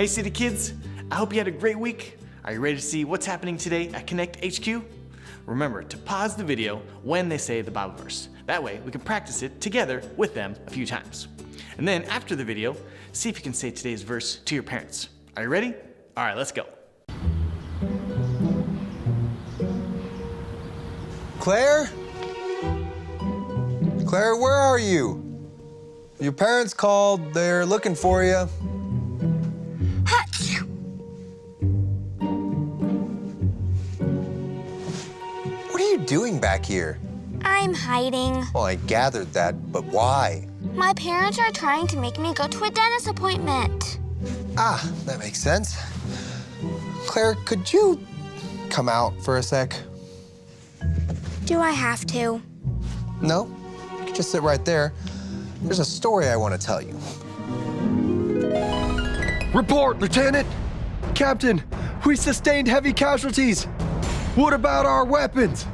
Hey City Kids, I hope you had a great week. Are you ready to see what's happening today at Connect HQ? Remember to pause the video when they say the Bible verse. That way we can practice it together with them a few times. And then after the video, see if you can say today's verse to your parents. Are you ready? All right, let's go. Claire? Claire, where are you? Your parents called. They're looking for you. What are you doing back here? I'm hiding. Well, I gathered that, but why? My parents are trying to make me go to a dentist appointment. Ah, that makes sense. Claire, could you come out for a sec? Do I have to? No, you can just sit right there. There's a story I want to tell you. Report, Lieutenant! Captain, we sustained heavy casualties. What about our weapons?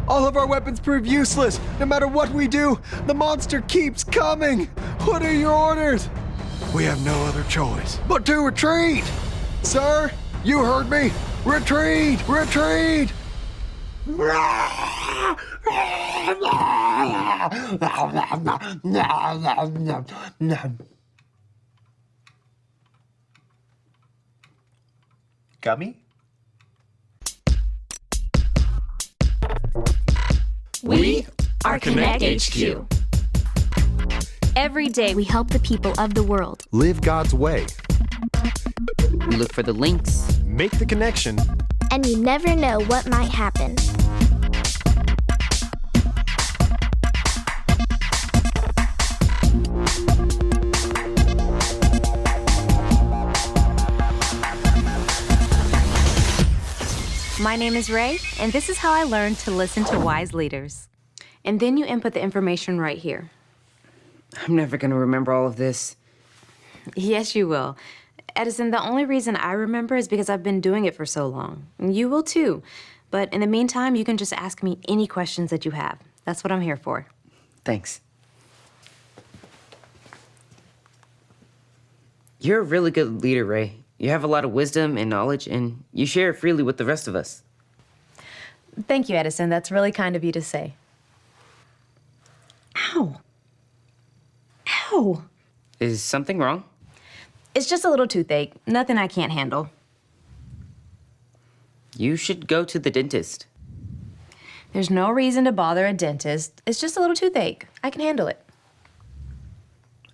All of our weapons prove useless. No matter what we do, the monster keeps coming. What are your orders? We have no other choice but to retreat. Sir, you heard me. Retreat! Retreat! Gummy? We are Connect HQ. Every day, we help the people of the world. Live God's way. We look for the links. Make the connection. And you never know what might happen. My name is Ray, and this is how I learned to listen to wise leaders. And then you input the information right here. I'm never gonna remember all of this. Yes, you will. Edison, the only reason I remember is because I've been doing it for so long. And you will too. But in the meantime, you can just ask me any questions that you have. That's what I'm here for. Thanks. You're a really good leader, Ray. You have a lot of wisdom and knowledge, and you share it freely with the rest of us. Thank you, Edison. That's really kind of you to say. Ow. Ow. Is something wrong? It's just a little toothache. Nothing I can't handle. You should go to the dentist. There's no reason to bother a dentist. It's just a little toothache. I can handle it.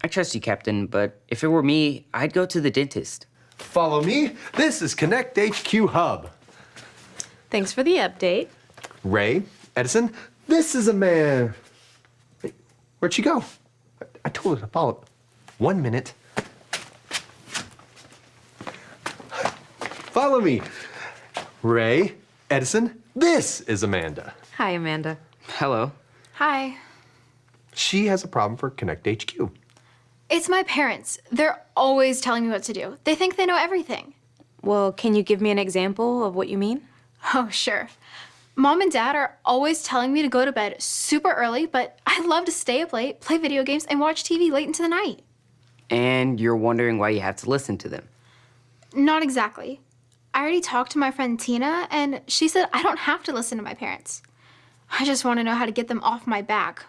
I trust you, Captain, but if it were me, I'd go to the dentist. Follow me. This is Connect HQ Hub. Thanks for the update. Ray, Edison, this is a man. Hey, where'd she go? I told her to follow. 1 minute. Follow me. Ray, Edison, this is Amanda. Hi, Amanda. Hello. Hi. She has a problem for Connect HQ. It's my parents. They're always telling me what to do. They think they know everything. Well, can you give me an example of what you mean? Oh, sure. Mom and Dad are always telling me to go to bed super early, but I love to stay up late, play video games, and watch TV late into the night. And you're wondering why you have to listen to them. Not exactly. I already talked to my friend Tina, and she said I don't have to listen to my parents. I just want to know how to get them off my back.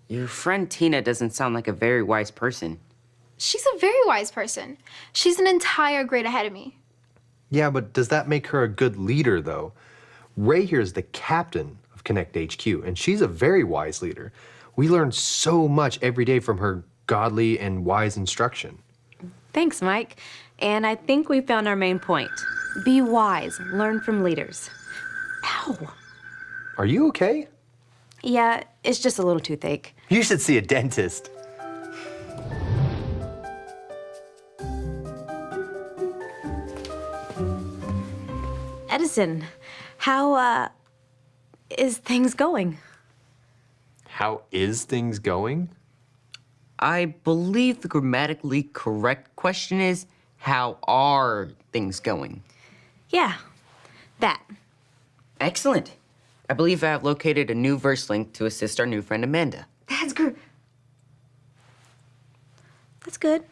Your friend Tina doesn't sound like a very wise person. She's a very wise person. She's an entire grade ahead of me. Yeah, but does that make her a good leader, though? Ray here is the captain of Connect HQ, and she's a very wise leader. We learn so much every day from her godly and wise instruction. Thanks, Mike. And I think we found our main point. Be wise, learn from leaders. Ow. Are you okay? Yeah, it's just a little toothache. You should see a dentist. Edison, how, is things going? How is things going? I believe the grammatically correct question is, how are things going? Yeah, that. Excellent. I believe I have located a new verse link to assist our new friend Amanda. That's good. That's good.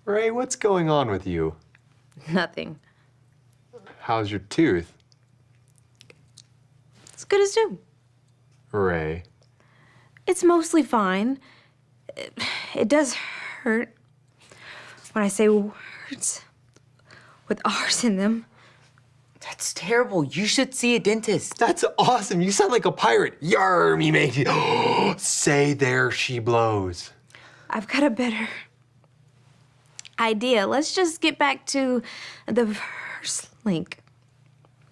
Ray, what's going on with you? Nothing. How's your tooth, It's good as new. Ray? It's mostly fine. It does hurt when I say words with R's in them. That's terrible. You should see a dentist. That's awesome. You sound like a pirate. Yar, me matey. Say there she blows. I've got a better idea. Let's just get back to the verse link.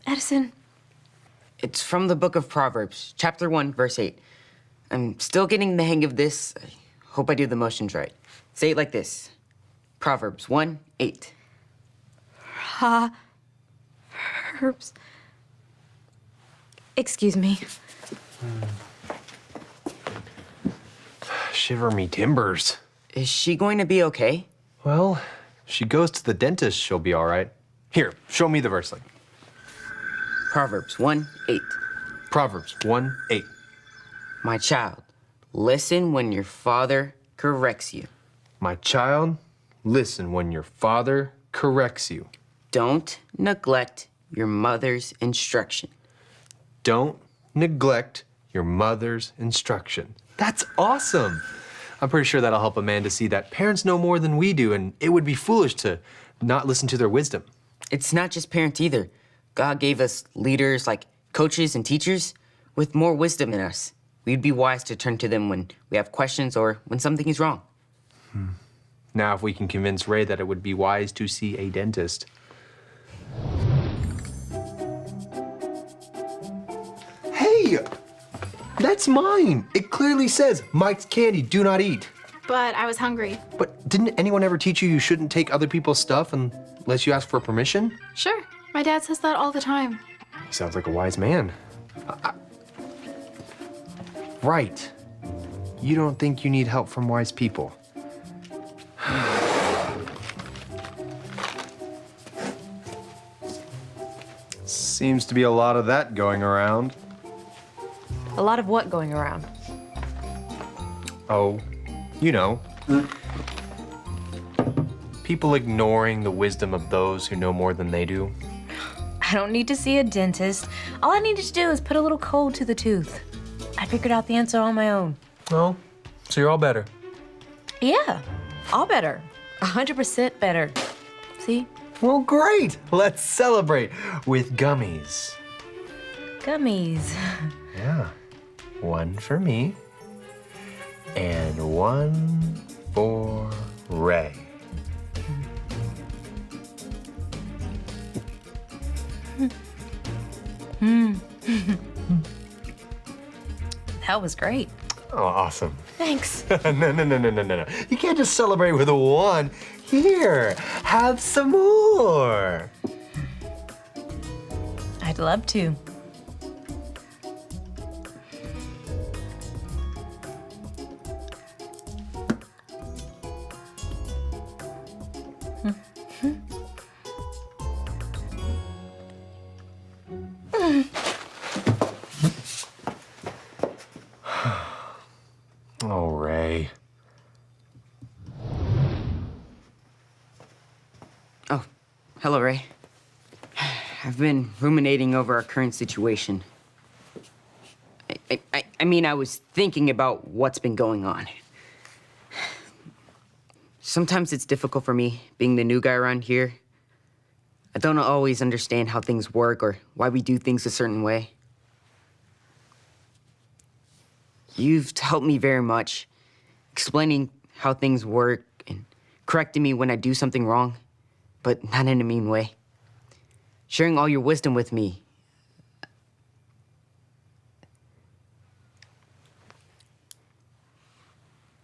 Edison, It's from the book of Proverbs, chapter 1, verse 8. I'm still getting the hang of this. I hope I do the motions right. Say it like this. Proverbs 1:8. herbs. Excuse me. Shiver me timbers. Is she going to be okay? Well, if she goes to the dentist, she'll be all right. Here, show me the verse link. Proverbs 1:8. Proverbs 1:8. My child, listen when your father corrects you. My child, listen when your father corrects you. Don't neglect your mother's instruction. Don't neglect your mother's instruction. That's awesome. I'm pretty sure that'll help Amanda see that parents know more than we do, and it would be foolish to not listen to their wisdom. It's not just parents either. God gave us leaders like coaches and teachers with more wisdom than us. We'd be wise to turn to them when we have questions or when something is wrong. Now, if we can convince Ray that it would be wise to see a dentist. Hey, that's mine. It clearly says, Mike's candy, do not eat. But I was hungry. But didn't anyone ever teach you shouldn't take other people's stuff unless you ask for permission? Sure. My dad says that all the time. He sounds like a wise man. Right. You don't think you need help from wise people. Seems to be a lot of that going around. A lot of what going around? Oh, you know. People ignoring the wisdom of those who know more than they do. I don't need to see a dentist. All I needed to do is put a little cold to the tooth. I figured out the answer on my own. Oh, so you're all better. Yeah, all better. 100% better. See? Well, great. Let's celebrate with gummies. Gummies. Yeah. One for me and one for Ray. That was great. Oh, awesome. Thanks. No. You can't just celebrate with a one. Here, have some more. I'd love to. Oh, Ray. Oh, hello, Ray. I've been ruminating over our current situation. I mean, I was thinking about what's been going on. Sometimes it's difficult for me, being the new guy around here. I don't always understand how things work or why we do things a certain way. You've helped me very much, explaining how things work and correcting me when I do something wrong, but not in a mean way. Sharing all your wisdom with me.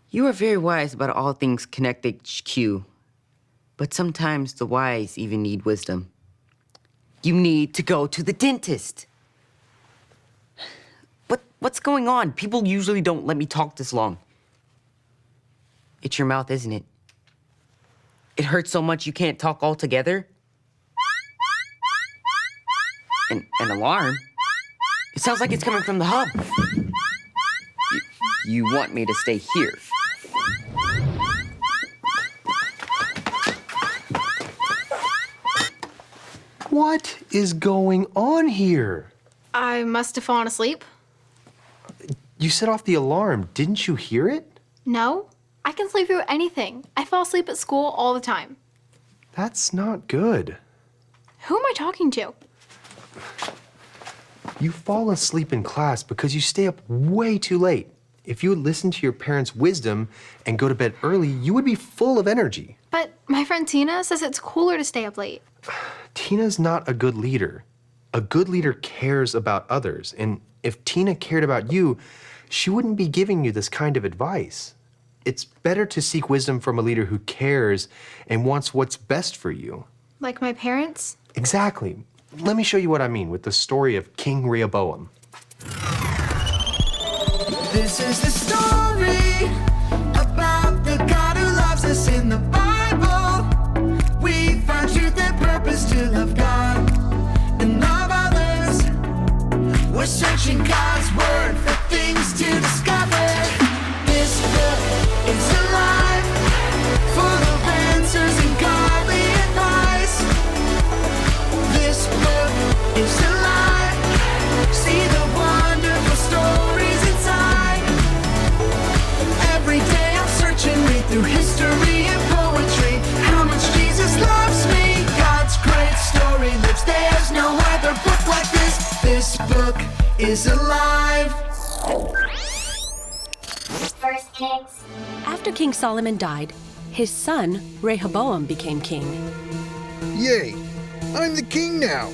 You are very wise about all things Connect HQ, but sometimes the wise even need wisdom. You need to go to the dentist. What's going on? People usually don't let me talk this long. It's your mouth, isn't it? It hurts so much you can't talk altogether? An alarm? It sounds like it's coming from the hub. You want me to stay here? What is going on here? I must have fallen asleep. You set off the alarm. Didn't you hear it? No, I can sleep through anything. I fall asleep at school all the time. That's not good. Who am I talking to? You fall asleep in class because you stay up way too late. If you would listen to your parents' wisdom and go to bed early, you would be full of energy. But my friend Tina says it's cooler to stay up late. Tina's not a good leader. A good leader cares about others. And if Tina cared about you, she wouldn't be giving you this kind of advice. It's better to seek wisdom from a leader who cares and wants what's best for you. Like my parents? Exactly. Let me show you what I mean with the story of King Rehoboam. This is the story about the God who loves us in the Bible. We find truth and purpose to love God and love others. We're searching God's word for things to discover. This book is alive, full of answers and godly advice. This book is alive. See the wonderful stories inside. Every day I'm searching, read through history and poetry. How much Jesus loves me. God's great story lives. There's no other book like this. This book is alive. First Kings. After King Solomon died, his son Rehoboam became king. Yay! I'm the king now.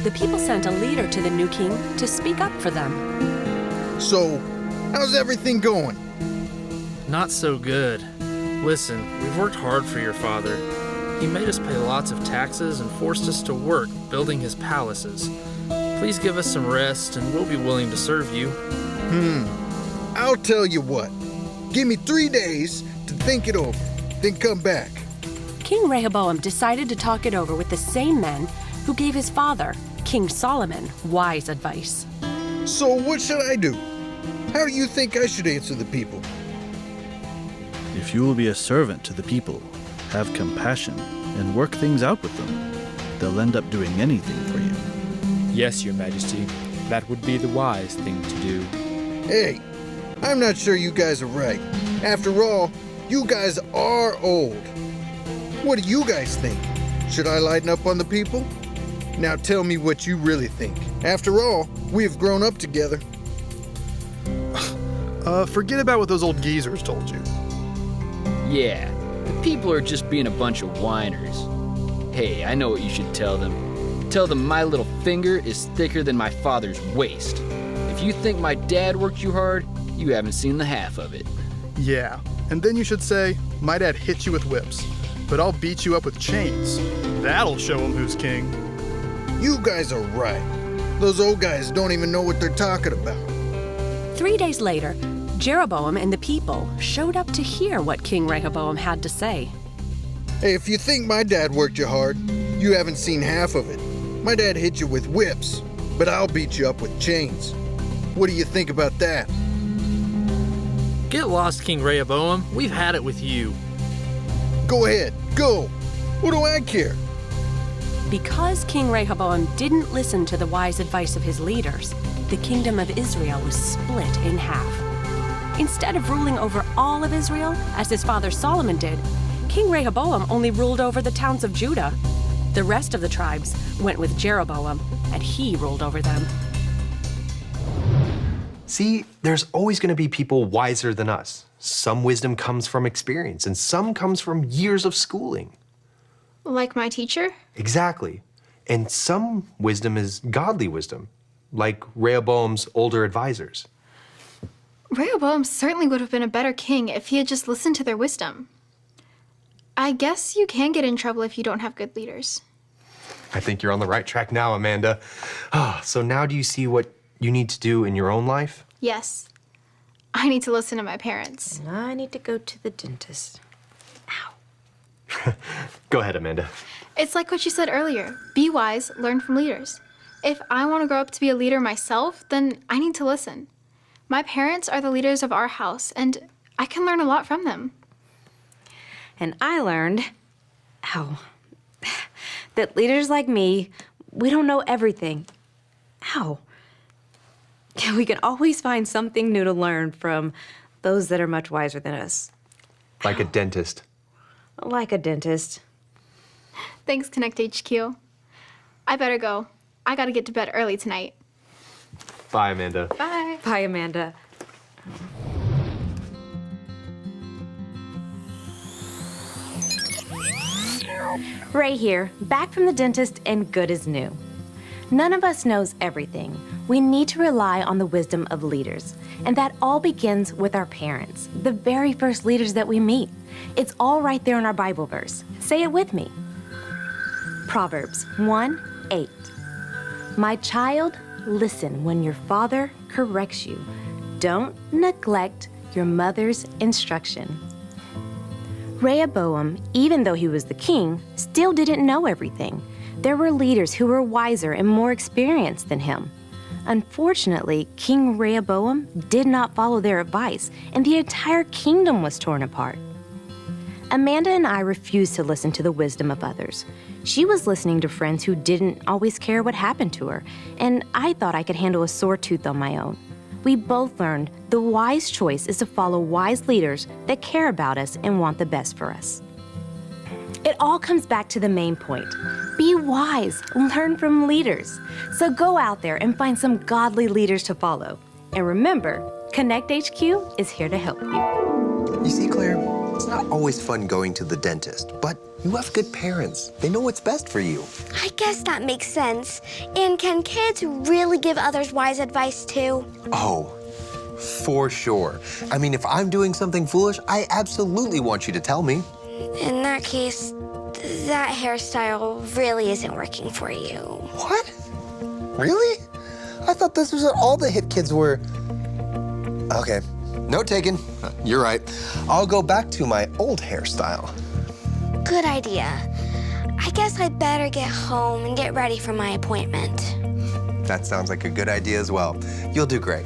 The people sent a leader to the new king to speak up for them. So, how's everything going? Not so good. Listen, we've worked hard for your father. He made us pay lots of taxes and forced us to work building his palaces. Please give us some rest and we'll be willing to serve you. I'll tell you what. Give me 3 days to think it over, then come back. King Rehoboam decided to talk it over with the same men who gave his father, King Solomon, wise advice. So what should I do? How do you think I should answer the people? If you will be a servant to the people, have compassion, and work things out with them, they'll end up doing anything for you. Yes, Your Majesty. That would be the wise thing to do. Hey, I'm not sure you guys are right. After all, you guys are old. What do you guys think? Should I lighten up on the people? Now tell me what you really think. After all, we have grown up together. Forget about what those old geezers told you. Yeah, the people are just being a bunch of whiners. Hey, I know what you should tell them. Tell them my little finger is thicker than my father's waist. If you think my dad worked you hard, you haven't seen the half of it. Yeah, and then you should say, my dad hit you with whips, but I'll beat you up with chains. That'll show him who's king. You guys are right. Those old guys don't even know what they're talking about. 3 days later, Jeroboam and the people showed up to hear what King Rehoboam had to say. Hey, if you think my dad worked you hard, you haven't seen half of it. My dad hit you with whips, but I'll beat you up with chains. What do you think about that? Get lost, King Rehoboam. We've had it with you. Go ahead, go. What do I care? Because King Rehoboam didn't listen to the wise advice of his leaders, the kingdom of Israel was split in half. Instead of ruling over all of Israel, as his father Solomon did, King Rehoboam only ruled over the towns of Judah. The rest of the tribes went with Jeroboam, and he ruled over them. See, there's always going to be people wiser than us. Some wisdom comes from experience, and some comes from years of schooling. Like my teacher? Exactly. And some wisdom is godly wisdom, like Rehoboam's older advisors. Rehoboam certainly would have been a better king if he had just listened to their wisdom. I guess you can get in trouble if you don't have good leaders. I think you're on the right track now, Amanda. So now do you see what you need to do in your own life? Yes. I need to listen to my parents. I need to go to the dentist. Go ahead, Amanda. It's like what you said earlier. Be wise, learn from leaders. If I want to grow up to be a leader myself, then I need to listen. My parents are the leaders of our house, and I can learn a lot from them. And I learned, that leaders like me, we don't know everything. Ow. We can always find something new to learn from those that are much wiser than us. Like a dentist. Like a dentist. Thanks, Connect HQ. I better go. I gotta get to bed early tonight. Bye, Amanda. Bye. Bye, Amanda. Ray here, back from the dentist and good as new. None of us knows everything. We need to rely on the wisdom of leaders. And that all begins with our parents, the very first leaders that we meet. It's all right there in our Bible verse. Say it with me. Proverbs 1:8. My child, listen when your father corrects you. Don't neglect your mother's instruction. Rehoboam, even though he was the king, still didn't know everything. There were leaders who were wiser and more experienced than him. Unfortunately, King Rehoboam did not follow their advice, and the entire kingdom was torn apart. Amanda and I refused to listen to the wisdom of others. She was listening to friends who didn't always care what happened to her, and I thought I could handle a sore tooth on my own. We both learned the wise choice is to follow wise leaders that care about us and want the best for us. It all comes back to the main point. Be wise, learn from leaders. So go out there and find some godly leaders to follow. And remember, Connect HQ is here to help you. You see, Claire, it's not always fun going to the dentist, but you have good parents. They know what's best for you. I guess that makes sense. And can kids really give others wise advice too? Oh, for sure. I mean, if I'm doing something foolish, I absolutely want you to tell me. In that case, that hairstyle really isn't working for you. What? Really? I thought this was what all the hip kids were. Okay, note taken. You're right. I'll go back to my old hairstyle. Good idea. I guess I'd better get home and get ready for my appointment. That sounds like a good idea as well. You'll do great.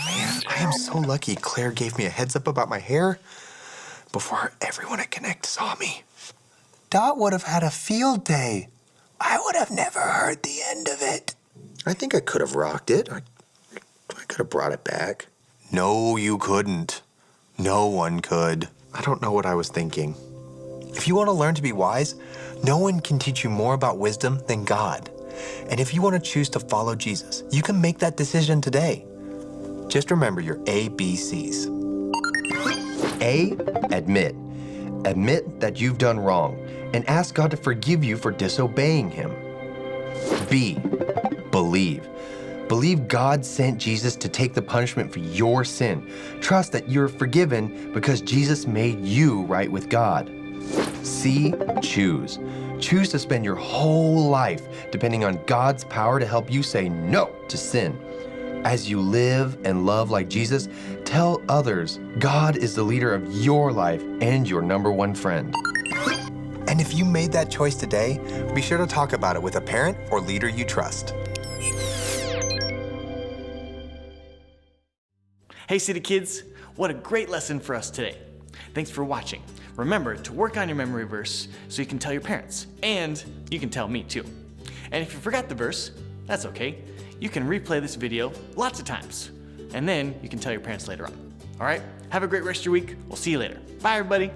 Man, I am so lucky Claire gave me a heads up about my hair before everyone at Connect saw me. Dot would have had a field day. I would have never heard the end of it. I think I could have rocked it. I could have brought it back. No, you couldn't. No one could. I don't know what I was thinking. If you want to learn to be wise, no one can teach you more about wisdom than God. And if you want to choose to follow Jesus, you can make that decision today. Just remember your ABCs. A, admit. Admit that you've done wrong and ask God to forgive you for disobeying him. B, believe. Believe God sent Jesus to take the punishment for your sin. Trust that you're forgiven because Jesus made you right with God. C, choose. Choose to spend your whole life depending on God's power to help you say no to sin. As you live and love like Jesus, tell others God is the leader of your life and your #1 friend. And if you made that choice today, be sure to talk about it with a parent or leader you trust. Hey City Kids, what a great lesson for us today. Thanks for watching. Remember to work on your memory verse so you can tell your parents, and you can tell me too. And if you forgot the verse, that's okay. You can replay this video lots of times, and then you can tell your parents later on. All right, have a great rest of your week. We'll see you later. Bye everybody.